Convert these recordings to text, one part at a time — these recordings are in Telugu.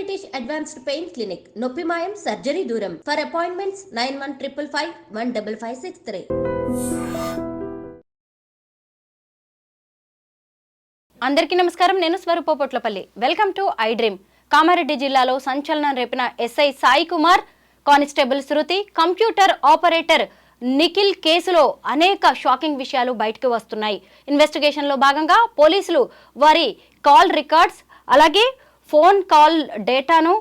British Advanced Pain Clinic, నొప్పి మాయం సర్జరీ దూరం. For appointments 9155515563. అందరికీ నమస్కారం. నేను Swaroopa Potlapalli. Welcome to I Dream. Kamareddy జిల్లాలో సంచలనం రేపిన SI Sai Kumar, constable Shruti, computer operator Nikhil కేసులో అనేక షాకింగ్ విషయాలు బయటకు వస్తున్నాయి. ఇన్వెస్టిగేషన్లో భాగంగా పోలీసులు వారి కాల్ రికార్డ్స్, అలాగే ఫోన్ కాల్ డేటాను,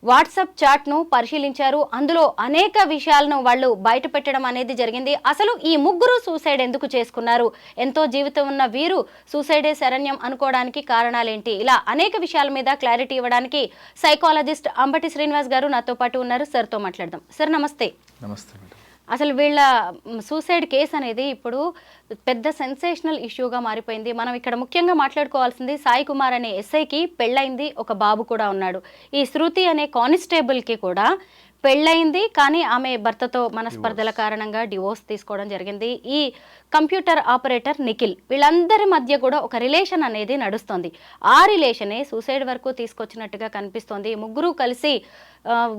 వాట్సాప్ చాట్ను పరిశీలించారు. అందులో అనేక విషయాలను వాళ్ళు బయట పెట్టడం అనేది జరిగింది. అసలు ఈ ముగ్గురు సూసైడ్ ఎందుకు చేసుకున్నారు, ఎంతో జీవితం ఉన్న వీరు సూసైడే శరణ్యం అనుకోవడానికి కారణాలేంటి, ఇలా అనేక విషయాల మీద క్లారిటీ ఇవ్వడానికి సైకాలజిస్ట్ అంబటి శ్రీనివాస్ గారు నాతో పాటు ఉన్నారు. సార్తో మాట్లాడదాం. సార్ నమస్తే. నమస్తే మేడం. అసలు వీళ్ళ సూసైడ్ కేసు అనేది ఇప్పుడు పెద్ద సెన్సేషనల్ ఇష్యూగా మారిపోయింది. మనం ఇక్కడ ముఖ్యంగా మాట్లాడుకోవాల్సింది సాయి కుమార్ అనే ఎస్ఐకి పెళ్ళైంది, ఒక బాబు కూడా ఉన్నాడు. ఈ శృతి అనే కానిస్టేబుల్కి కూడా పెళ్ళయింది, కానీ ఆమె భర్తతో మనస్పర్ధల కారణంగా డివోర్స్ తీసుకోవడం జరిగింది. ఈ కంప్యూటర్ ఆపరేటర్ నిఖిల్, వీళ్ళందరి మధ్య కూడా ఒక రిలేషన్ అనేది నడుస్తుంది. ఆ రిలేషనే సూసైడ్ వరకు తీసుకొచ్చినట్టుగా కనిపిస్తోంది. ముగ్గురు కలిసి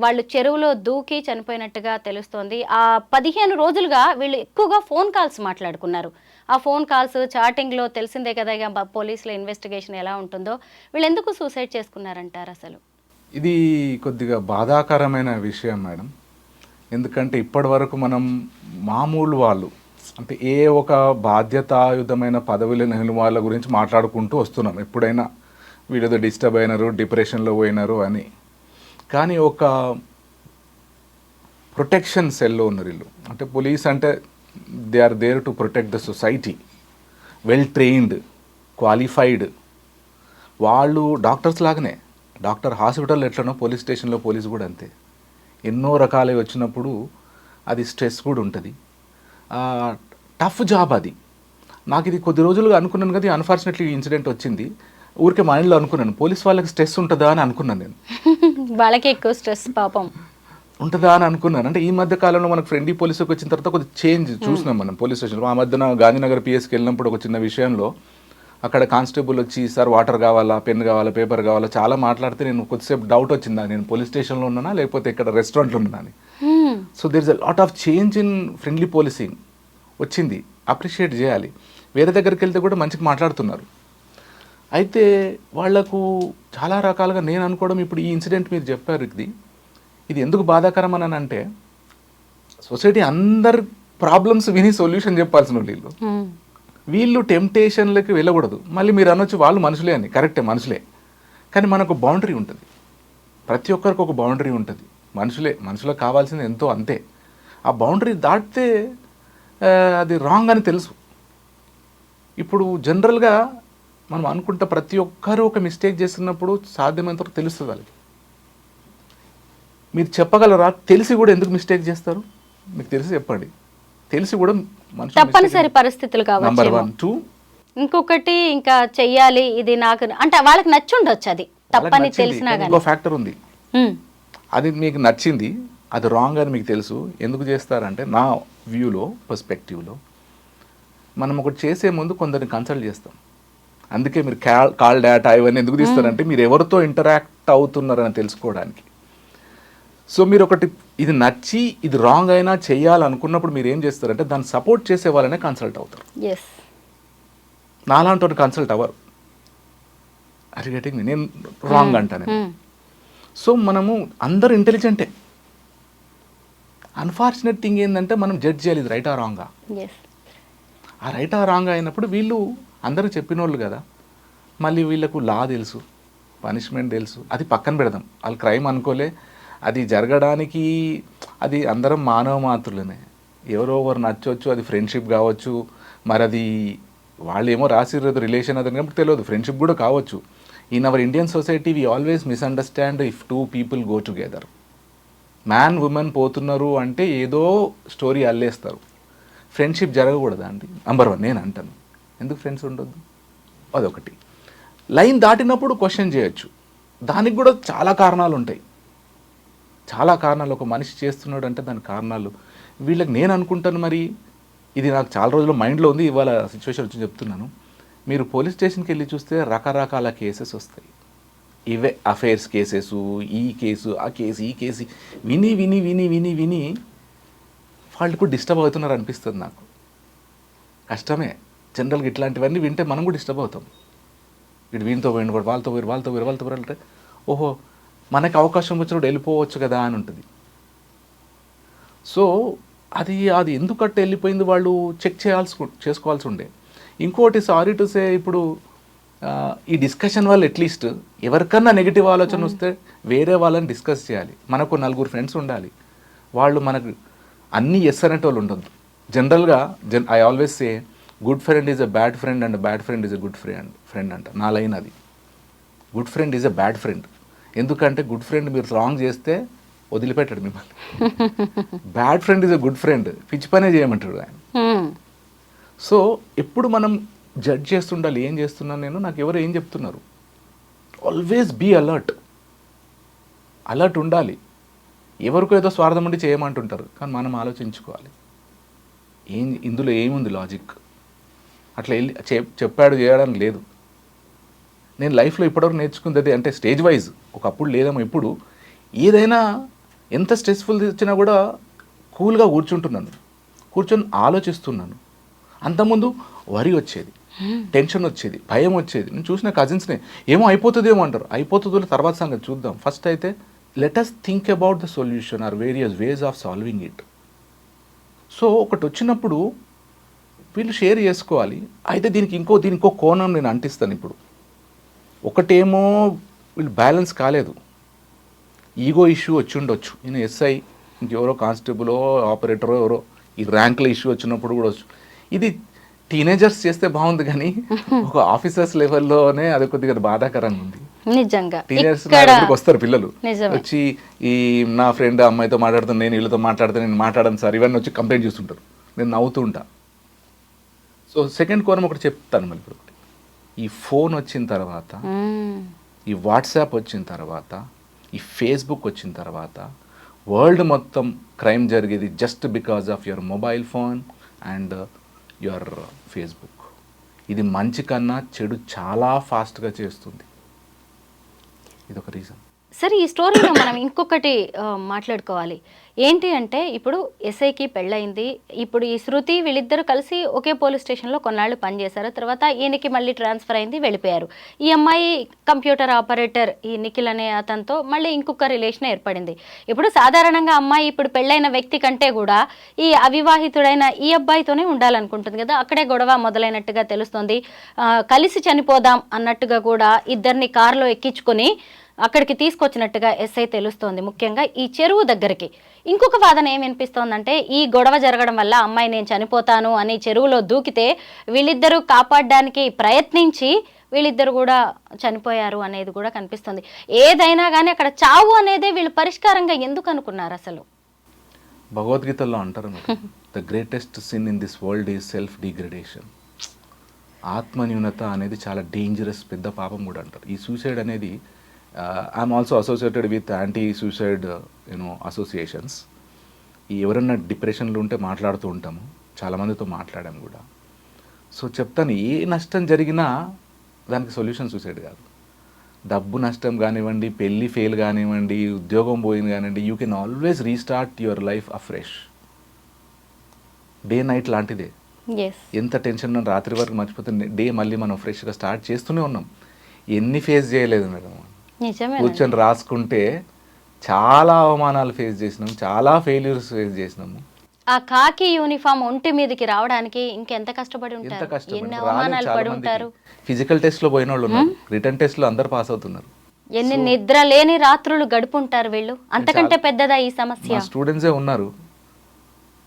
వాళ్ళు చెరువులో దూకి చనిపోయినట్టుగా తెలుస్తోంది. ఆ 15 రోజులుగా వీళ్ళు ఎక్కువగా ఫోన్ కాల్స్ మాట్లాడుకున్నారు. ఆ ఫోన్ కాల్స్ చాటింగ్లో తెలిసిందే కదా ఇక పోలీసుల ఇన్వెస్టిగేషన్ ఎలా ఉంటుందో. వీళ్ళు ఎందుకు సూసైడ్ చేసుకున్నారంటారు? అసలు ఇది కొద్దిగా బాధాకరమైన విషయం మేడం. ఎందుకంటే ఇప్పటి వరకు మనం మామూలు వాళ్ళు అంటే ఏ ఒక బాధ్యతాయుతమైన పదవిలో లేని వాళ్ళ గురించి మాట్లాడుకుంటూ వస్తున్నాం. ఎప్పుడైనా వీళ్ళేదో డిస్టర్బ్ అయినారు, డిప్రెషన్లో పోయినారు అని. కానీ ఒక ప్రొటెక్షన్ సెల్లో ఉన్నారు వీళ్ళు. అంటే పోలీస్ అంటే they are there to protect the society, well trained, qualified. వాళ్ళు డాక్టర్స్ లాగానే, డాక్టర్ హాస్పిటల్ ఎట్లనో పోలీస్ స్టేషన్లో పోలీసు కూడా అంతే. ఎన్నో రకాలవి వచ్చినప్పుడు అది స్ట్రెస్ కూడా ఉంటుంది. టఫ్ జాబ్ అది. నాకు ఇది కొద్ది రోజులుగా అనుకున్నాను కదా, అన్ఫార్చునేట్లీ ఇన్సిడెంట్ వచ్చింది. ఊరికే మైండ్లో అనుకున్నాను, పోలీస్ వాళ్ళకి స్ట్రెస్ ఉంటుందా అని అనుకున్నాను నేను. వాళ్ళకి ఎక్కువ స్ట్రెస్ పాపం ఉంటుందా అని అనుకున్నాను. అంటే ఈ మధ్య కాలంలో మనకు ఫ్రెండ్లీ పోలీసుకి వచ్చిన తర్వాత కొద్ది చేంజ్ చూసినాం మనం పోలీస్ స్టేషన్లో. ఆ మధ్యన గాంధీనగర్ పిఎస్కి వెళ్ళినప్పుడు ఒక చిన్న విషయంలో అక్కడ కానిస్టేబుల్ వచ్చి, సార్ వాటర్ కావాలా, పెన్ కావాలా, పేపర్ కావాలా, చాలా మాట్లాడితే నేను కొద్దిసేపు డౌట్ వచ్చిందా, నేను పోలీస్ స్టేషన్లో ఉన్నానా లేకపోతే ఇక్కడ రెస్టారెంట్లో ఉన్నానా అని. So there is a lot of change in friendly policing వచ్చింది. అప్రిషియేట్ చేయాలి. వేరే దగ్గరికి వెళ్తే కూడా మంచిగా మాట్లాడుతున్నారు. అయితే వాళ్లకు చాలా రకాలుగా నేను అనుకోవడం, ఇప్పుడు ఈ ఇన్సిడెంట్ మీరు చెప్పారు, ఇది ఎందుకు బాధాకరం అని అంటే, సొసైటీ అందరి ప్రాబ్లమ్స్ విని సొల్యూషన్ చెప్పాల్సిన వీళ్ళు టెంప్టేషన్లకి వెళ్ళకూడదు. మళ్ళీ మీరు అనొచ్చు వాళ్ళు మనుషులే అని, కరెక్టే మనుషులే, కానీ మనకు బౌండరీ ఉంటుంది. ప్రతి ఒక్కరికి ఒక బౌండరీ ఉంటుంది. మనుషులకు కావాల్సింది ఎంతో అంతే. ఆ బౌండరీ దాటితే అది రాంగ్ అని తెలుసు. ఇప్పుడు జనరల్గా మనం అనుకుంటే ప్రతి ఒక్కరు ఒక మిస్టేక్ చేస్తున్నప్పుడు సాధ్యమైనంత తెలుస్తుంది వాళ్ళకి. మీరు చెప్పగలరా తెలిసి కూడా ఎందుకు మిస్టేక్ చేస్తారు? మీకు తెలిసి చెప్పండి. తెలిసి కూడా తప్పనిసరి పరిస్థితులు కావచ్చు. నంబర్ 1, 2 ఇంకొకటి ఇంకా చెయ్యాలి, ఇది నాకు అంటే వాళ్ళకి నచ్చి ఉండొచ్చు. అది తప్పని తెలిసినా కానీ ఇంకో ఫ్యాక్టర్ ఉంది. అది మీకు నచ్చింది, అది రాంగ్ అని మీకు తెలుసు. ఎందుకు చేస్తారంటే, నా వ్యూలో, పర్స్పెక్టివ్లో, మనం ఒకటి చేసే ముందు కొందరిని కన్సల్ట్ చేస్తాం. అందుకే మీరు కాల్ డేటా ఇవన్నీ ఎందుకు తీస్తారంటే, మీరు ఎవరితో ఇంటరాక్ట్ అవుతున్నారని తెలుసుకోవడానికి. సో మీరు ఒకటి ఇది నచ్చి ఇది రాంగ్ అయినా చేయాలనుకున్నప్పుడు మీరు ఏం చేస్తారంటే, దాన్ని సపోర్ట్ చేసే వాళ్ళనే కన్సల్ట్ అవుతారు. నాలాంటి కన్సల్ట్ అవ్వరు. అరిగేటింగ్ నేను రాంగ్ అంటాను. సో మనము అందరు ఇంటెలిజెంటే. అన్ఫార్చునేట్ థింగ్ ఏంటంటే, మనం జడ్జ్ చేయాలి ఇది రైటా రాంగా. ఆ రైటా రాంగ్ అయినప్పుడు వీళ్ళు అందరూ చెప్పిన వాళ్ళు కదా, మళ్ళీ వీళ్ళకు లా తెలుసు, పనిష్మెంట్ తెలుసు, అది పక్కన పెడదాం. వాళ్ళు క్రైమ్ అనుకోలే, అది జరగడానికి అది అందరం మానవ మాత్రులనే. ఎవరో ఒకరు నచ్చవచ్చు, అది ఫ్రెండ్షిప్ కావచ్చు, మరి అది వాళ్ళు ఏమో రాసిర్రు రిలేషన్ అదని కాబట్టి తెలియదు, ఫ్రెండ్షిప్ కూడా కావచ్చు. In our Indian society we always misunderstand if 2 people go together. Man women పోతున్నారు అంటే ఏదో స్టోరీ అల్లేస్తారు. ఫ్రెండ్షిప్ జరగకూడదా అండి? నంబర్ 1 నేను అంటాను. ఎందుకు ఫ్రెండ్స్ ఉండొద్దు? అదొకటి. లైన్ దాటినప్పుడు క్వశ్చన్ చేయొచ్చు. దానికి కూడా చాలా కారణాలు ఉంటాయి. చాలా కారణాలు. ఒక మనిషి చేస్తున్నాడు అంటే దాని కారణాలు వీళ్ళకి నేను అనుకుంటాను. మరి ఇది నాకు చాలా రోజులు మైండ్లో ఉంది, ఇవాళ సిచ్యువేషన్ వచ్చి చెప్తున్నాను. మీరు పోలీస్ స్టేషన్కి వెళ్ళి చూస్తే రకరకాల కేసెస్ వస్తాయి. ఇవే అఫైర్స్ కేసెస్, ఈ కేసు ఆ కేసు ఈ కేసు విని విని విని విని విని వాళ్ళు కూడా డిస్టర్బ్ అవుతున్నారు అనిపిస్తుంది నాకు. కష్టమే జనరల్గా ఇట్లాంటివన్నీ వింటే మనం కూడా డిస్టర్బ్ అవుతాం. వీడు వీనితో పోయిండు కూడా వాళ్ళతో పోయారు అంటే ఓహో మనకి అవకాశం వచ్చినప్పుడు వెళ్ళిపోవచ్చు కదా అని ఉంటుంది. సో అది ఎందుకంటే వెళ్ళిపోయింది వాళ్ళు చెక్ చేసుకోవాల్సి ఉండే. ఇంకోటి సారీ టు సే, ఇప్పుడు ఈ డిస్కషన్ వల్ల అట్లీస్ట్ ఎవరికన్నా నెగిటివ్ ఆలోచన వస్తే వేరే వాళ్ళని డిస్కస్ చేయాలి. మనకు 4 ఫ్రెండ్స్ ఉండాలి. వాళ్ళు మనకు అన్నీ ఎస్ అనేటి వాళ్ళు ఉండదు. జనరల్గా I always say good friend is a bad friend and bad friend is a good friend అంట. నా లైన్ అది. Good friend is a bad friend. ఎందుకంటే గుడ్ ఫ్రెండ్ మీరు రాంగ్ చేస్తే వదిలిపెట్టాడు మిమ్మల్ని. Bad friend is a good friend, పిచ్చి పనే చేయమంటాడు ఆయన. సో ఎప్పుడు మనం జడ్జ్ చేస్తుండాలి, ఏం చేస్తున్నాను నేను, నాకు ఎవరు ఏం చెప్తున్నారు. ఆల్వేస్ బీ అలర్ట్ ఉండాలి. ఎవరికో ఏదో స్వార్థం ఉండి చేయమంటుంటారు, కానీ మనం ఆలోచించుకోవాలి ఇందులో ఏముంది లాజిక్. అట్లా వెళ్ళి చెప్పాడు చేయడానికి లేదు. నేను లైఫ్లో ఇప్పటివరకు నేర్చుకుంది అది. అంటే స్టేజ్ వైజ్ ఒకప్పుడు లేదేమో, ఇప్పుడు ఏదైనా ఎంత స్ట్రెస్ఫుల్ వచ్చినా కూడా కూల్గా కూర్చొని ఆలోచిస్తున్నాను. అంతకుముందు వరి వచ్చేది, టెన్షన్ వచ్చేది, భయం వచ్చేది. నేను చూసిన కజిన్స్ని ఏమో అయిపోతుందేమో అంటారు. అయిపోతుందో తర్వాత సంగతి చూద్దాం. ఫస్ట్ అయితే let us think about the solution or various ways of solving it. So ఒకటి వచ్చినప్పుడు వీళ్ళు షేర్ చేసుకోవాలి. అయితే దీనికి ఇంకో కోణం నేను అంటిస్తాను. ఇప్పుడు ఒకటేమో వీళ్ళు బ్యాలెన్స్ కాలేదు, ఈగో ఇష్యూ వచ్చి ఉండొచ్చు. నేను ఎస్ఐ, ఇంకెవరో కానిస్టేబులో ఆపరేటరో ఎవరో ఈ ర్యాంకుల ఇష్యూ వచ్చినప్పుడు కూడా వచ్చు. ఇది టీనేజర్స్ చేస్తే బాగుంది, కానీ ఒక ఆఫీసర్స్ లెవెల్లోనే అది కొద్దిగా బాధాకరంగా ఉంది. నిజంగా టీనేజర్స్ వస్తారు పిల్లలు వచ్చి, ఈ నా ఫ్రెండ్ అమ్మాయితో మాట్లాడుతాను, నేను వీళ్ళతో మాట్లాడతాను, నేను మాట్లాడను సార్, ఇవన్నీ వచ్చి కంప్లైంట్ చేస్తుంటారు. నేను నవ్వుతూ ఉంటా. సో సెకండ్ కోణం ఒకటి చెప్తాను మళ్ళీ. ఇప్పుడు ఈ ఫోన్ వచ్చిన తర్వాత, ఈ వాట్సాప్ వచ్చిన తర్వాత, ఈ ఫేస్బుక్ వచ్చిన తర్వాత వరల్డ్ మొత్తం క్రైమ్ జరిగేది just because of your mobile phone and your Facebook. ఇది మంచి కన్నా చెడు చాలా ఫాస్ట్గా చేస్తుంది. ఇదొక రీజన్. సరే, ఈ స్టోరీలో మనం ఇంకొకటి మాట్లాడుకోవాలి. ఏంటి అంటే, ఇప్పుడు ఎస్ఐకి పెళ్ళయింది. ఇప్పుడు ఈ శృతి వీళ్ళిద్దరూ కలిసి ఒకే పోలీస్ స్టేషన్లో కొన్నాళ్ళు పనిచేశారు. తర్వాత ఈయనకి మళ్ళీ ట్రాన్స్ఫర్ అయింది, వెళ్ళిపోయారు. ఈ అమ్మాయి కంప్యూటర్ ఆపరేటర్ ఈ నిఖిల్ అనే అతనితో మళ్ళీ ఇంకొక రిలేషన్ ఏర్పడింది. ఇప్పుడు సాధారణంగా అమ్మాయి ఇప్పుడు పెళ్ళైన వ్యక్తి కంటే కూడా ఈ అవివాహితుడైన ఈ అబ్బాయితోనే ఉండాలనుకుంటుంది కదా. అక్కడే గొడవ మొదలైనట్టుగా తెలుస్తుంది. కలిసి చనిపోదాం అన్నట్టుగా కూడా ఇద్దరిని కారులో ఎక్కించుకొని అక్కడికి తీసుకొచ్చినట్టుగా ఎస్ఐ తెలుస్తోంది. ముఖ్యంగా ఈ చెరువు దగ్గరికి. ఇంకొక వాదన ఏం వినిపిస్తోందంటే, ఈ గొడవ జరగడం వల్ల అమ్మాయి నేను చనిపోతాను అని చెరువులో దూకితే వీళ్ళిద్దరూ కాపాడడానికి ప్రయత్నించి వీళ్ళిద్దరు కూడా చనిపోయారు అనేది కూడా కనిపిస్తుంది. ఏదైనా కానీ అక్కడ చావు అనేది వీళ్ళు పరిష్కారంగా ఎందుకు అనుకున్నారు అసలు? భగవద్గీతలో అంటారు, the greatest sin in this world is self degradation. ఆత్మన్యూనత అనేది చాలా డేంజరస్, పెద్ద పాపం కూడా అంటారు. ఈ సూసైడ్ అనేది I'm also associated with anti suicide associations. ఈ ఎవరన్నా డిప్రెషన్లో ఉంటే మాట్లాడుతూ ఉంటాము, చాలామందితో మాట్లాడాము కూడా. సో చెప్తాను, ఏ నష్టం జరిగినా దానికి సొల్యూషన్ సూసైడ్ కాదు. డబ్బు నష్టం కానివ్వండి, పెళ్ళి ఫెయిల్ కానివ్వండి, ఉద్యోగం పోయింది కానివ్వండి, you can always restart your life afresh. Day night లాంటిదే. ఎంత టెన్షన్ రాత్రి వరకు మర్చిపోతే డే మళ్ళీ మనం ఫ్రెష్గా స్టార్ట్ చేస్తూనే ఉన్నాం. ఎన్ని ఫేస్ చేయలేదు మేడం. కూర్చొని రాసుకుంటే చాలా అవమానాలు ఫేస్ చేసినాము, చాలా ఫెయిల్యూర్స్ ఫేస్ చేసినాము. ఆ కాకి యూనిఫామ్ ఒంటి మీదకి రావడానికి ఇంకెంత కష్టపడి ఉంటారు, ఎన్ని అవమానాలు పడి ఉంటారు. ఫిజికల్ టెస్ట్ లో పోయిన వాళ్ళు ఉన్నారు, రిటర్న్ టెస్ట్ లో అందరు పాస్ అవుతున్నారు. ఎన్ని నిద్ర లేని రాత్రులు గడుపుంటారు వీళ్ళు. అంతకంటే పెద్దదా ఈ సమస్య? స్టూడెంట్సే ఉన్నారు.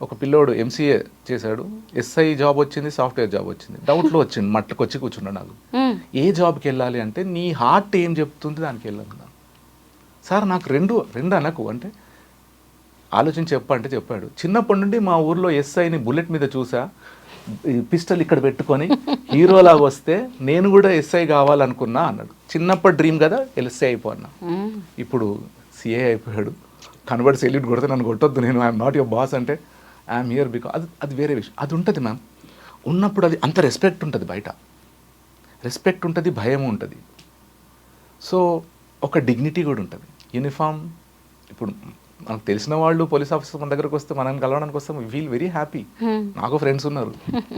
ఒక పిల్లోడు ఎంసీఏ చేశాడు, ఎస్ఐ జాబ్ వచ్చింది, సాఫ్ట్వేర్ జాబ్ వచ్చింది. డౌట్లో వచ్చింది, మట్టుకు వచ్చి కూర్చున్నాడు. నాకు ఏ జాబ్కి వెళ్ళాలి అంటే, నీ హార్ట్ ఏం చెప్తుంది దానికి వెళ్ళాను. సార్ నాకు రెండు అనకు అంటే, ఆలోచించి చెప్పంటే చెప్పాడు. చిన్నప్పటి నుండి మా ఊర్లో ఎస్ఐని బుల్లెట్ మీద చూసా, పిస్టల్ ఇక్కడ పెట్టుకొని హీరోలాగా వస్తే నేను కూడా ఎస్ఐ కావాలనుకున్నా అన్నాడు. చిన్నప్పటి డ్రీమ్ కదా, ఎస్ఐ అయిపోన్నా. ఇప్పుడు సిఏ అయిపోయాడు. కనబడి సెల్యూట్ కొడితే నన్ను కొట్టొద్దు, నేను ఐఎమ్ నాట్ యువర్ బాస్ అంటే ఐఎమ్ హియర్ బికాజ్ అది వేరే విషయం. అది ఉంటుంది మ్యామ్. ఉన్నప్పుడు అది అంత రెస్పెక్ట్ ఉంటుంది, బయట రెస్పెక్ట్ ఉంటుంది, భయం ఉంటుంది. సో ఒక డిగ్నిటీ కూడా ఉంటుంది. యూనిఫామ్ ఇప్పుడు మనకు తెలిసిన వాళ్ళు పోలీస్ ఆఫీసర్ మన దగ్గరకు వస్తే మనం కలవడానికి వస్తాం, వీ ఫీల్ వెరీ హ్యాపీ. నాకు ఫ్రెండ్స్ ఉన్నారు,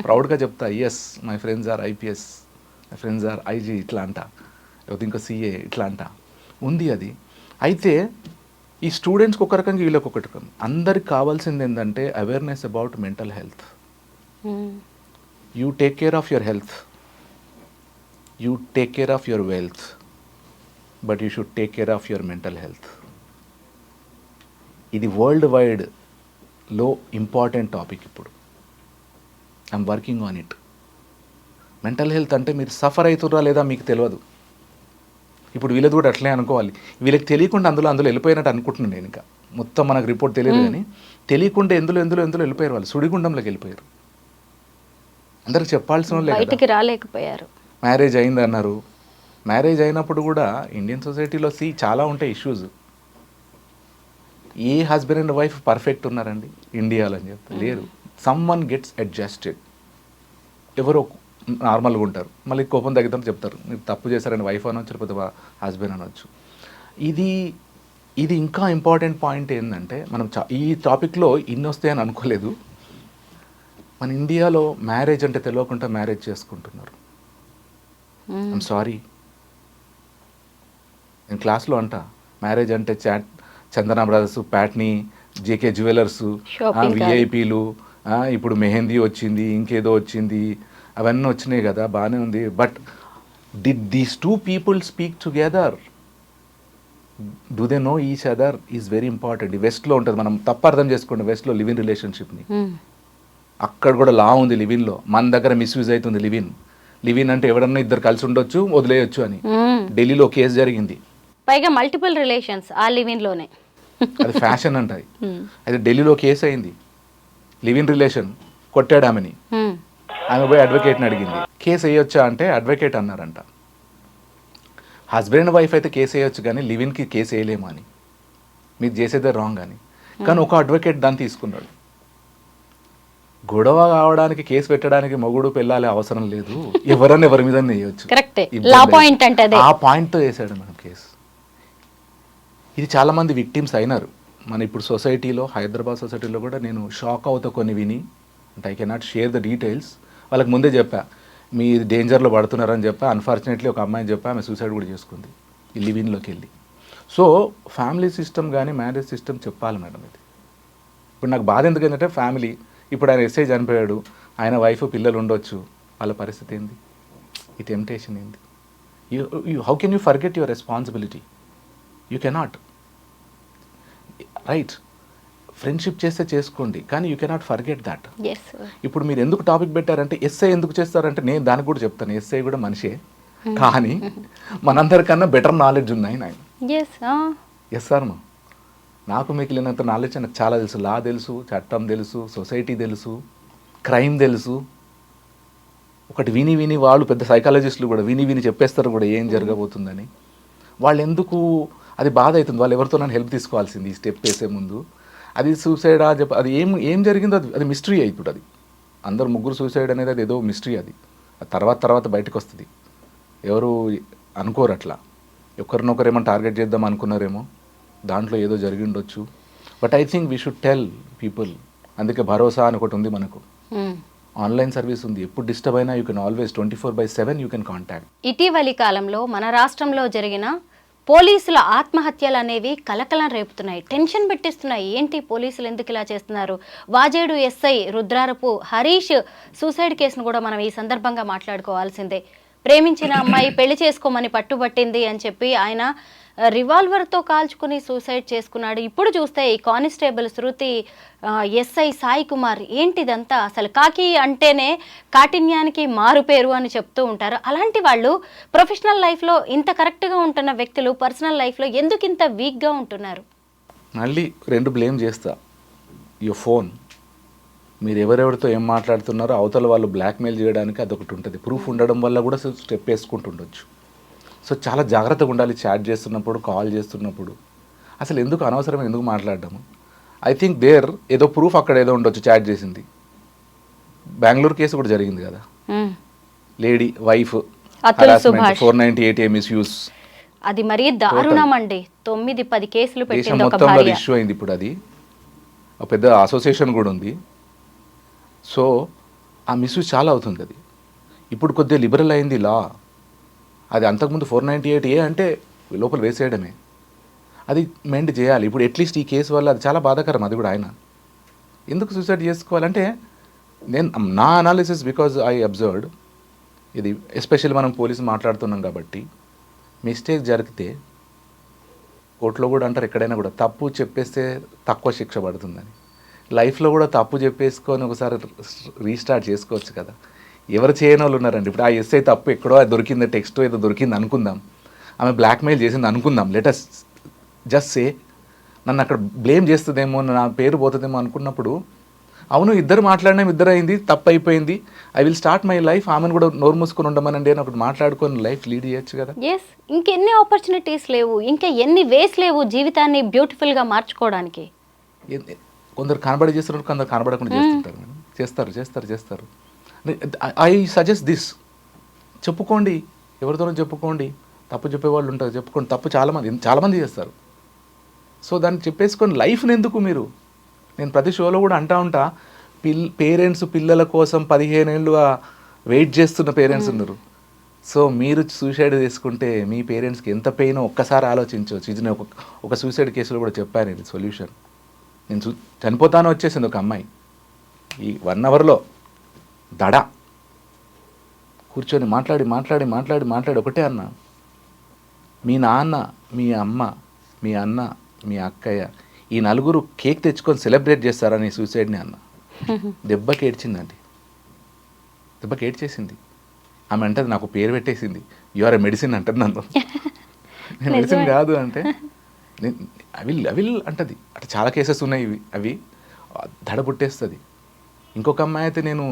ప్రౌడ్గా చెప్తా, yes my friends are IPS, my friends are IG ఇట్లా అంట, లేకపోతే ఇంకా సిఏ ఇట్లా అంట ఉంది అది. అయితే ఈ స్టూడెంట్స్కి ఒక రకంగా వీళ్ళకి ఒక రకం. అందరికి కావాల్సింది ఏంటంటే awareness about mental health. You take care of your health, you take care of your wealth, but you should take care of your mental health. ఇది వరల్డ్ వైడ్లో ఇంపార్టెంట్ టాపిక్ ఇప్పుడు. I'm working on it. Mental health అంటే మీరు సఫర్ అవుతుర్రా లేదా మీకు తెలియదు. ఇప్పుడు వీళ్ళది కూడా అట్లే అనుకోవాలి. వీళ్ళకి తెలియకుండా అందులో వెళ్ళిపోయినట్టు అనుకుంటున్నాను నేను. ఇంకా మొత్తం మనకు రిపోర్ట్ తెలియదు కానీ తెలియకుండా ఎందులో వెళ్ళిపోయారు వాళ్ళు, సుడిగుండంలోకి వెళ్ళిపోయారు. అందరికి చెప్పాల్సిన వాళ్ళే, బయటికి రాలేకపోయారు. మ్యారేజ్ అయింది అన్నారు. మ్యారేజ్ అయినప్పుడు కూడా ఇండియన్ సొసైటీలో చాలా ఉంటాయి issues. A husband and wife perfect ఉన్నారండి ఇండియాలో అని చెప్తే లేరు. Some one gets adjusted. ఎవరో నార్మల్గా ఉంటారు, మళ్ళీ కోపం తగ్గుతారు చెప్తారు, మీరు తప్పు చేశారని వైఫ్ అనొచ్చు, లేకపోతే హస్బెండ్ అనొచ్చు. ఇది ఇంకా ఇంపార్టెంట్ పాయింట్ ఏంటంటే మనం ఈ టాపిక్లో ఇన్ని వస్తాయని అనుకోలేదు. మన ఇండియాలో మ్యారేజ్ అంటే తెలియకుండా మ్యారేజ్ చేసుకుంటున్నారు. ఐఎమ్ సారీ, నేను క్లాస్లో అంట మ్యారేజ్ అంటే చందన బ్రదర్స్, ప్యాట్నీ, జేకే జ్యువెలర్స్, విఐపీలు, ఇప్పుడు మెహందీ వచ్చింది, ఇంకేదో వచ్చింది, అవన్నీ వచ్చినాయి కదా, బాగానే ఉంది. But did these two people speak together? Do they know each other? Is very important. వెస్ట్లో ఉంటుంది, మనం తప్పు అర్థం చేసుకోండి వెస్ట్లో లివ్ ఇన్ రిలేషన్షిప్ని. అక్కడ కూడా లా ఉంది లివిన్లో. మన దగ్గర మిస్యూజ్ అవుతుంది లివిన్ అంటే ఎవరన్నా ఇద్దరు కలిసి ఉండొచ్చు, వదిలేయొచ్చు అని. ఢిల్లీలో కేసు జరిగింది, పైగా మల్టిపుల్ రిలేషన్స్ ఆ లివిన్ లోనే. అది ఫ్యాషన్ అంట. అయితే ఢిల్లీలో కేసు అయింది, లివ్ ఇన్ రిలేషన్, కొట్టాడు ఆమెని. ఆమె పోయి అడ్వకేట్ని అడిగింది, కేసు వేయొచ్చా అంటే అడ్వకేట్ అన్నారంట హస్బెండ్ అండ్ వైఫ్ అయితే కేసు వేయొచ్చు కానీ లివిన్కి కేసు వేయలేము అని, మీరు చేసేదే రాంగ్ అని. కానీ ఒక అడ్వకేట్ దాన్ని తీసుకున్నాడు. గొడవ కావడానికి కేసు పెట్టడానికి మొగుడు పెళ్ళాలి అవసరం లేదు, ఎవరన్నా ఎవరి మీద వేయొచ్చు. ఆ పాయింట్తో వేసాడు మనం కేసు. ఇది చాలామంది విక్టిమ్స్ అయినారు మన ఇప్పుడు సొసైటీలో. హైదరాబాద్ సొసైటీలో కూడా నేను షాక్ అవుతా కొన్ని విని. అంటే I cannot share the details. వాళ్ళకి ముందే చెప్పా మీరు డేంజర్లో పడుతున్నారని చెప్పా. అన్ఫార్చునేట్లీ ఒక అమ్మాయిని చెప్పా, ఆమె సూసైడ్ కూడా చేసుకుంది ఈ లివిన్లోకి వెళ్ళి. సో ఫ్యామిలీ సిస్టమ్ కానీ మ్యారేజ్ సిస్టమ్ చెప్పాలి మేడం. ఇది ఇప్పుడు నాకు బాధ ఎందుకంటే ఫ్యామిలీ, ఇప్పుడు ఆయన ఎస్ఐ చనిపోయాడు, ఆయన వైఫ్ పిల్లలు ఉండొచ్చు, వాళ్ళ పరిస్థితి ఏంది? ఈ టెంప్టేషన్ ఏంది? How can you forget your responsibility? You cannot. Right, friendship చేస్తే చేసుకోండి, కానీ యూ కెనాట్ ఫర్గెట్ దాట్. ఇప్పుడు మీరు ఎందుకు టాపిక్ పెట్టారంటే ఎస్ఐ ఎందుకు చేస్తారంటే నేను దానికి కూడా చెప్తాను. ఎస్ఐ కూడా మనిషే, కానీ మనందరికన్నా బెటర్ నాలెడ్జ్ ఉన్నాయి నాకు. ఎస్ సార్, నాకు మిగిలినంత నాలెడ్జ్ నాకు చాలా తెలుసు. లా తెలుసు, చట్టం తెలుసు, సొసైటీ తెలుసు, క్రైమ్ తెలుసు. ఒకటి విని వాళ్ళు పెద్ద సైకాలజిస్టులు కూడా విని చెప్పేస్తారు కూడా ఏం జరగబోతుందని. వాళ్ళు ఎందుకు, అది బాధ అవుతుంది. వాళ్ళు ఎవరితో నన్ను హెల్ప్ తీసుకోవాల్సింది ఈ స్టెప్ వేసే ముందు. అది సూసైడా చెప్ప, అది ఏం జరిగిందో అది మిస్టరీ ఇప్పుడు. అది అందరు ముగ్గురు సూసైడ్ అనేది అది ఏదో మిస్టరీ. అది తర్వాత బయటకు వస్తుంది. ఎవరు అనుకోరు అట్లా. ఒకరినొకరు ఏమో టార్గెట్ చేద్దాం అనుకున్నారేమో, దాంట్లో ఏదో జరిగి ఉండొచ్చు. But I think we should tell people. అందుకే భరోసా అని ఒకటి ఉంది మనకు, ఆన్లైన్ సర్వీస్ ఉంది. ఎప్పుడు డిస్టర్బ్ అయినా you can always 24/7 you can contact. ఇటీవలి కాలంలో మన రాష్ట్రంలో జరిగిన పోలీసుల ఆత్మహత్యలు అనేవి కలకలం రేపుతున్నాయి, టెన్షన్ పెట్టిస్తున్నాయి. ఏంటి పోలీసులు ఎందుకు ఇలా చేస్తున్నారు? వాజేడు ఎస్ఐ రుద్రారపు హరీష్ సూసైడ్ కేసును కూడా మనం ఈ సందర్భంగా మాట్లాడుకోవాల్సిందే. ప్రేమించిన అమ్మాయి పెళ్లి చేసుకోమని పట్టుబట్టింది అని చెప్పి ఆయన రివాల్వర్తో కాల్చుకుని సూసైడ్ చేసుకున్నాడు. ఇప్పుడు చూస్తే ఈ కానిస్టేబుల్ శృతి, ఎస్ఐ సాయి కుమార్, ఏంటిదంతా? అసలు కాకి అంటేనే కాఠిన్యానికి మారు పేరు అని చెప్తూ ఉంటారు. అలాంటి వాళ్ళు ప్రొఫెషనల్ లైఫ్లో ఇంత కరెక్ట్గా ఉంటున్న వ్యక్తులు పర్సనల్ లైఫ్లో ఎందుకు ఇంత వీక్గా ఉంటున్నారు? మళ్ళీ రెండు బ్లేమ్ చేస్తా. యువర్ ఫోన్, మీరు ఎవరెవరితో ఏం మాట్లాడుతున్నారో అవతల వాళ్ళు బ్లాక్మెయిల్ చేయడానికి అదొకటి ఉంటుంది. ప్రూఫ్ ఉండడం వల్ల కూడా స్టెప్ వేసుకుంటుండొచ్చు. సో చాలా జాగ్రత్తగా ఉండాలి చాట్ చేస్తున్నప్పుడు, కాల్ చేస్తున్నప్పుడు. అసలు ఎందుకు అనవసరమైన ఎందుకు మాట్లాడడము? ఐ థింక్ ఏదో ప్రూఫ్ అక్కడ ఏదో ఉండొచ్చు చాట్ చేసింది. బెంగళూరు కేసు కూడా జరిగింది కదా, లేడీ వైఫ్ 498 మిస్యూస్, అది మరీ దారుణం అండి. 9-10 కేసులు దేశం పెట్టింది ఒక మొత్తంలో భార్య. ఇష్యూ అయింది ఇప్పుడు. అది ఒక పెద్ద అసోసియేషన్ కూడా ఉంది. సో ఆ మిస్యూజ్ చాలా అవుతుంది. అది ఇప్పుడు కొద్దిగా లిబరల్ అయింది లా. అది అంతకుముందు 498A అంటే లోపల వేసేయడమే. అది మెండ్ చేయాలి. ఇప్పుడు అట్లీస్ట్ ఈ కేసు వల్ల అది చాలా బాధాకరం. అది కూడా ఆయన ఎందుకు సూసైడ్ చేసుకోవాలంటే నా అనాలిసిస్, బికాజ్ ఐ అబ్జర్వ్డ్ ఇది, ఎస్పెషల్లీ మనం పోలీసు మాట్లాడుతున్నాం కాబట్టి, మిస్టేక్ జరిగితే కోర్టులో కూడా అంటారు, ఎక్కడైనా కూడా తప్పు చెప్పేస్తే తక్కువ శిక్ష పడుతుందని. లైఫ్లో కూడా తప్పు చెప్పేసుకొని ఒకసారి రీస్టార్ట్ చేసుకోవచ్చు కదా. ఎవరు చేయని వాళ్ళు ఉన్నారండి. ఇప్పుడు ఆ ఎస్ఐ తప్పు ఎక్కడో అది దొరికింది, టెక్స్ట్ ఏదో దొరికింది అనుకుందాం, ఆమె బ్లాక్మెయిల్ చేసింది అనుకుందాం, లెటస్ జస్ట్ సే, నన్ను అక్కడ బ్లేమ్ చేస్తుందేమో, నా పేరు పోతుందేమో అనుకున్నప్పుడు, అవును ఇద్దరు మాట్లాడినాం, ఇద్దరు అయింది, తప్పు అయిపోయింది, I will start my life, ఆమెను కూడా నోరు మూసుకొని ఉండమనండి అని ఒకటి మాట్లాడుకొని లైఫ్ లీడ్ చేయొచ్చు కదా. ఎస్, ఇంకెన్ని ఆపర్చునిటీస్ లేవు, ఇంకా ఎన్ని వేస్ లేవు జీవితాన్ని బ్యూటిఫుల్గా మార్చుకోవడానికి. కొందరు కనబడి చేస్తున్నారు, కొందరు కనబడకుండా చేస్తుంటారు. చేస్తారు చేస్తారు చేస్తారు. ఐ సజెస్ట్ దిస్, చెప్పుకోండి, ఎవరితోనో చెప్పుకోండి. తప్పు చెప్పేవాళ్ళు ఉంటారు, చెప్పుకోండి. తప్పు చాలామంది చేస్తారు. సో దాన్ని చెప్పేసుకొని లైఫ్ని ఎందుకు మీరు, నేను ప్రతి షోలో కూడా అంటా ఉంటా, పేరెంట్స్ పిల్లల కోసం 15 ఏళ్ళుగా వెయిట్ చేస్తున్న పేరెంట్స్ ఉన్నారు. సో మీరు సూసైడ్ చేసుకుంటే మీ పేరెంట్స్కి ఎంత పెయినో ఒక్కసారి ఆలోచించవచ్చు. ఇది నేను ఒక సూసైడ్ కేసులో కూడా చెప్పాను. ఇది సొల్యూషన్. నేను చనిపోతాను వచ్చేసింది ఒక అమ్మాయి, ఈ 1 అవర్లో దడ కూర్చొని మాట్లాడి మాట్లాడి మాట్లాడి మాట్లాడి ఒకటే అన్న, మీ నాన్న, మీ అమ్మ, మీ అన్న, మీ అక్కయ్య, ఈ నలుగురు కేక్ తెచ్చుకొని సెలబ్రేట్ చేస్తారని సూసైడ్ని అన్న. దెబ్బకి ఏడ్చిందండి, దెబ్బకి ఏడ్చేసింది. ఆమె అంటది, నాకు పేరు పెట్టేసింది, యు ఆర్ ఎ మెడిసిన్ అంటది నన్ను. నేను మెడిసిన్ కాదు అంటే అవిల్ అంటది. అట్లా చాలా కేసెస్ ఉన్నాయి అవి దడ పుట్టేస్తుంది. ఇంకొక అమ్మాయి అయితే, నేను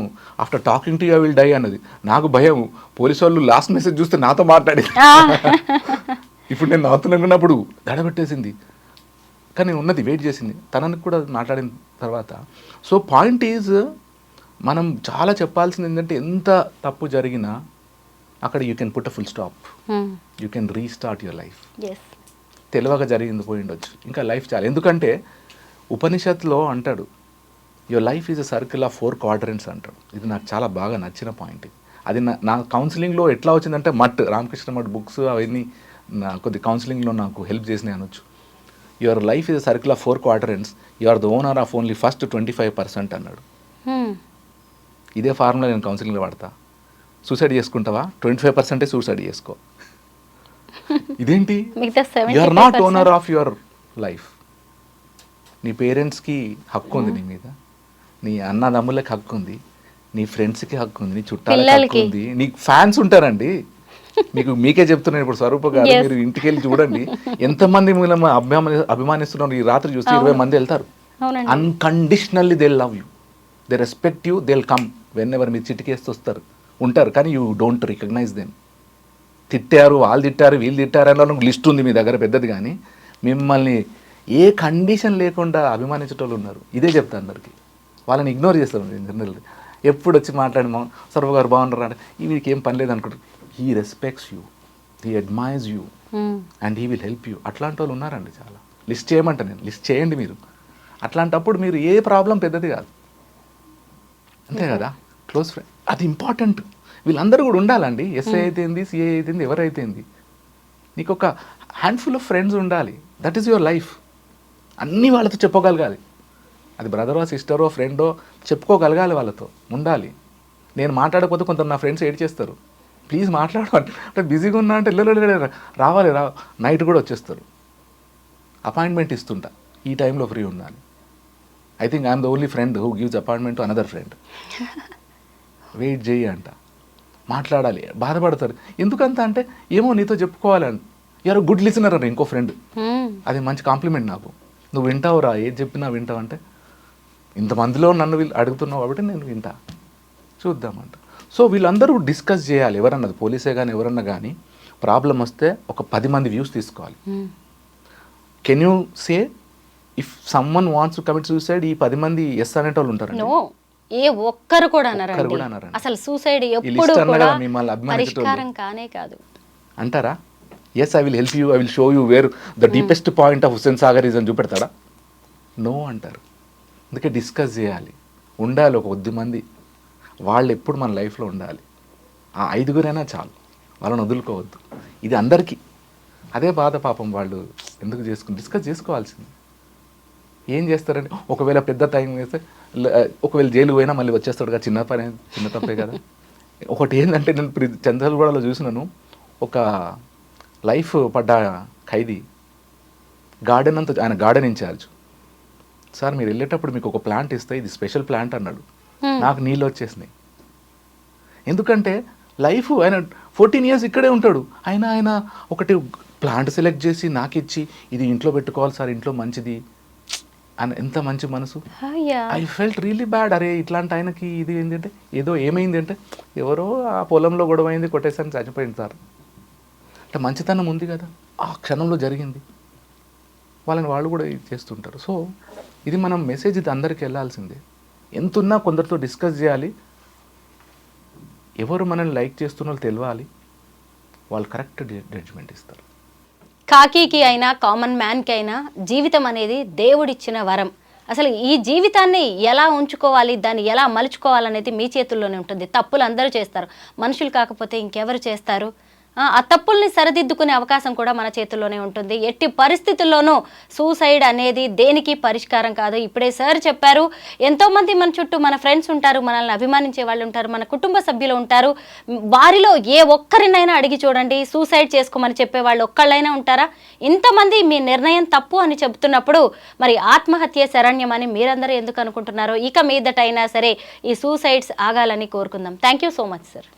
after talking to you I will die అన్నది. నాకు భయం, పోలీసు వాళ్ళు లాస్ట్ మెసేజ్ చూస్తే నాతో మాట్లాడి ఇప్పుడు నేను నాతున్నప్పుడు దడబెట్టేసింది. కానీ ఉన్నది వెయిట్ చేసింది, తనని కూడా మాట్లాడిన తర్వాత. సో పాయింట్ ఈజ్, మనం చాలా చెప్పాల్సింది ఏంటంటే, ఎంత తప్పు జరిగినా అక్కడ you can put a full stop, you can restart your life. తెలివగా జరిగింది పోయి ఉండొచ్చు, ఇంకా లైఫ్ చాలా. ఎందుకంటే ఉపనిషత్తులో అంటాడు, your life is a circle of 4 quadrants అంటాడు. ఇది నాకు చాలా బాగా నచ్చిన పాయింట్. అది నా కౌన్సిలింగ్లో ఎట్లా వచ్చిందంటే, రామకృష్ణ మఠ్ బుక్స్ అవన్నీ కొద్ది కౌన్సిలింగ్లో నాకు హెల్ప్ చేసినాయి అనొచ్చు. Your life is a circle of 4 quadrants, you are the owner of only first 25% అన్నాడు. ఇదే ఫార్ములా నేను కౌన్సిలింగ్లో వాడతా. సూసైడ్ చేసుకుంటావా, 25% సూసైడ్ చేసుకో. ఇదేంటి, you are not owner of your life. నీ పేరెంట్స్కి హక్కు ఉంది నీ మీద, నీ అన్నదమ్ములకి హక్కు ఉంది, నీ ఫ్రెండ్స్కి హక్కు ఉంది, నీ చుట్టాలకి హక్కు ఉంది, నీకు ఫ్యాన్స్ ఉంటారండి. మీకే చెప్తున్నాను ఇప్పుడు, స్వరూప గారు, మీరు ఇంటికి వెళ్ళి చూడండి ఎంతమంది మూలమ అభిమానిస్తున్నారు. ఈ రాత్రి చూస్తే 20 మంది వెళ్తారు. Unconditionally they love you, they respect you, they will come when ever. మీరు చిటికేస్తూ ఉంటారు, కానీ యూ డోంట్ రికగ్నైజ్ దెమ్. తిట్టారు, వాళ్ళు తిట్టారు, వీళ్ళు తిట్టారు అని లిస్ట్ ఉంది మీ దగ్గర పెద్దది, కానీ మిమ్మల్ని ఏ కండిషన్ లేకుండా అభిమానించేటోళ్ళు ఉన్నారు. ఇదే చెప్తాను అందరికి. వాళ్ళని ఇగ్నోర్ చేస్తారు జనరల్. ఎప్పుడు వచ్చి మాట్లాడి, స్వరూప గారు బాగున్నారు అంటే, వీడికి ఏం పని లేదు అనుకుంటారు. He respects you, he admires you, and he will help you. అట్లాంటి వాళ్ళు ఉన్నారండి చాలా. లిస్ట్ చేయమంట నేను, లిస్ట్ చేయండి మీరు. అట్లాంటప్పుడు మీరు ఏ ప్రాబ్లం పెద్దది కాదు, అంతే కదా. క్లోజ్ ఫ్రెండ్ అది ఇంపార్టెంట్. వీళ్ళందరూ కూడా ఉండాలండి. ఎస్ఐ అయితేంది, సిఐ అయితేంది, ఎవరైతేంది, నీకు ఒక హ్యాండ్ఫుల్ ఆఫ్ ఫ్రెండ్స్ ఉండాలి. That is your life. అన్నీ వాళ్ళతో చెప్పుకోగలగాలి. అది బ్రదరో, సిస్టరో, ఫ్రెండో, చెప్పుకోగలగాలి, వాళ్ళతో ఉండాలి. నేను మాట్లాడకపోతే కొంత నా ఫ్రెండ్స్ ఏడ్ చేస్తారు, ప్లీజ్ మాట్లాడు అంటే, బిజీగా ఉన్నా అంటే రావాలి నైట్ కూడా వచ్చేస్తారు. అపాయింట్మెంట్ ఇస్తుంటా, ఈ టైంలో ఫ్రీ ఉండాలి. I think I'm the only friend who gives appointment to another friend. Wait చేయి అంట, మాట్లాడాలి. బాధపడతారు ఎందుకంత అంటే, ఏమో నీతో చెప్పుకోవాలని. ఎవరో గుడ్ లిసనర్ అని ఇంకో ఫ్రెండ్, అది మంచి కాంప్లిమెంట్ నాకు. నువ్వు వింటావురా, ఏది చెప్పినా వింటావు అంటే, ఇంతమందిలో నన్ను అడుగుతున్నావు కాబట్టి నేను వింటా, చూద్దామంట. సో వీళ్ళందరూ డిస్కస్ చేయాలి. ఎవరన్నది పోలీసే కానీ ఎవరన్నా కానీ ప్రాబ్లం వస్తే ఒక 10 మంది వ్యూస్ తీసుకోవాలి. Can you say if someone wants to commit suicide, ఈ 10 మంది ఎస్ అనేటోళ్ళు ఉంటారు? ఏ ఒక్కరు కూడా అన్నారండి. అసలు సూసైడ్ ఎప్పుడు కూడా పరిష్కారం కానే కాదు అంటారా? Yes I will help you, I will show you where the deepest point of Hussain Sagar is అని చూపెడతాడా? నో అంటారు. అందుకే డిస్కస్ చేయాలి, ఉండాలి ఒక 10 మంది, వాళ్ళు ఎప్పుడు మన లైఫ్లో ఉండాలి. ఆ 5గురైనా చాలు, వాళ్ళని వదులుకోవద్దు. ఇది అందరికీ అదే బాధ పాపం. వాళ్ళు ఎందుకు డిస్కస్ చేసుకోవాల్సింది. ఏం చేస్తారంటే ఒకవేళ పెద్ద టైం వేస్తే ఒకవేళ జైలు పోయినా మళ్ళీ వచ్చేస్తాడు కదా, చిన్న తప్పే కదా. ఒకటి ఏంటంటే నేను చంద్రగూడలో చూసినాను, ఒక లైఫ్ పడ్డ ఖైదీ గార్డెన్ అంతా, ఆయన గార్డెన్ ఇన్ఛార్జ్, సార్ మీరు వెళ్ళేటప్పుడు మీకు ఒక ప్లాంట్ ఇస్తే ఇది స్పెషల్ ప్లాంట్ అన్నాడు. నాకు నీళ్ళు వచ్చేసినాయి. ఎందుకంటే లైఫ్ ఆయన 14 years ఇక్కడే ఉంటాడు, ఆయన ఒకటి ప్లాంట్ సెలెక్ట్ చేసి నాకు ఇచ్చి ఇది ఇంట్లో పెట్టుకోవాలి సార్, ఇంట్లో మంచిది అని. ఎంత మంచి మనసు. I felt really bad. అరే ఇట్లాంటి ఆయనకి ఇది ఏంటంటే ఏదో ఏమైంది అంటే ఎవరో ఆ పొలంలో గొడవ అయింది, కొట్టేసారి చచ్చిపోయింది సార్ అంటే మంచితనం ఉంది కదా, ఆ క్షణంలో జరిగింది. వాళ్ళు కూడా ఇది చేస్తుంటారు. సో ఇది మనం మెసేజ్ ఇది అందరికీ వెళ్ళాల్సిందే. ఎంతున్నా కొందరితో డిస్కస్ చేయాలి, ఎవరు మనల్ని లైక్ చేస్తున్నారో తెలియాలి, వాళ్ళు కరెక్ట్ జడ్జ్మెంట్ ఇస్తారు. కాకీకి అయినా కామన్ మ్యాన్కి అయినా జీవితం అనేది దేవుడిచ్చిన వరం. అసలు ఈ జీవితాన్ని ఎలా ఉంచుకోవాలి, దాన్ని ఎలా మలుచుకోవాలనేది మీ చేతుల్లోనే ఉంటుంది. తప్పులు అందరూ చేస్తారు, మనుషులు కాకపోతే ఇంకెవరు చేస్తారు? ఆ తప్పుల్ని సరిదిద్దుకునే అవకాశం కూడా మన చేతుల్లోనే ఉంటుంది. ఎట్టి పరిస్థితుల్లోనూ సూసైడ్ అనేది దేనికి పరిష్కారం కాదు. ఇప్పుడే సార్ చెప్పారు, ఎంతోమంది మన చుట్టూ మన ఫ్రెండ్స్ ఉంటారు, మనల్ని అభిమానించే వాళ్ళు ఉంటారు, మన కుటుంబ సభ్యులు ఉంటారు. వారిలో ఏ ఒక్కరినైనా అడిగి చూడండి, సూసైడ్ చేసుకోమని చెప్పే వాళ్ళు ఒక్కళ్ళైనా ఉంటారా? ఇంతమంది మీ నిర్ణయం తప్పు అని చెబుతున్నప్పుడు మరి ఆత్మహత్య శరణ్యం అని మీరందరూ ఎందుకు అనుకుంటున్నారో, ఇక మీదటైనా సరే ఈ సూసైడ్స్ ఆగాలని కోరుకుందాం. Thank you so much sir.